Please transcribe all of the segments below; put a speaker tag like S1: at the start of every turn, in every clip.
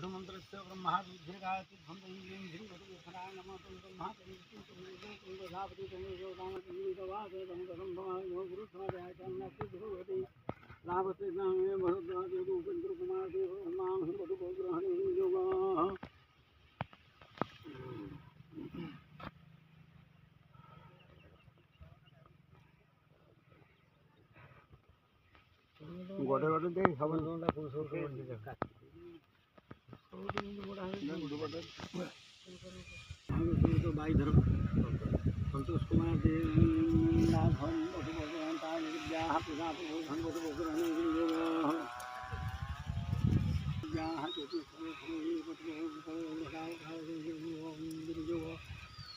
S1: वटुमन्त्रस्य ब्रह्मादिर्गायति ध्वन्दं श्रीवटुखराय नमः गोटे गोटे दे खबर दूंगा पुरुषों को मंदिर का तो भाई धर्म संतोष कुमार देव नाथन भगवंता विद्याः प्रदात भगवत भगवान विद्याः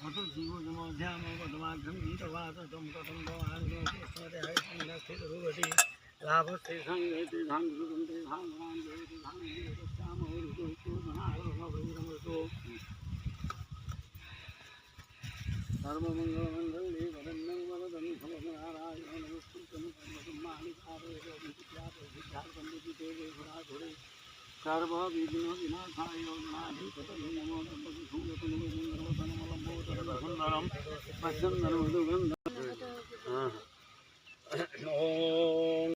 S1: अतो जीवो नमोध्याम पदमाघ्रम गीतवादं कथं भवान् स्मरय स्थितरूपति लाभस्ते संगते धांगुरुन्ते धांगुरान् देवते धांगुरुन्ते श्यामोरुतो सुमनारोभवैरमतो सर्वमङ्गलमङ्गले वदन्नं वरदं भवनारायणं नमस्कृतं सर्वसम्मानिकारेण विद्यार्थं सर्वविघ्नविनाशाय गणाधिपतये नमो नमः सुन्दरं पश्यन्दनं ओम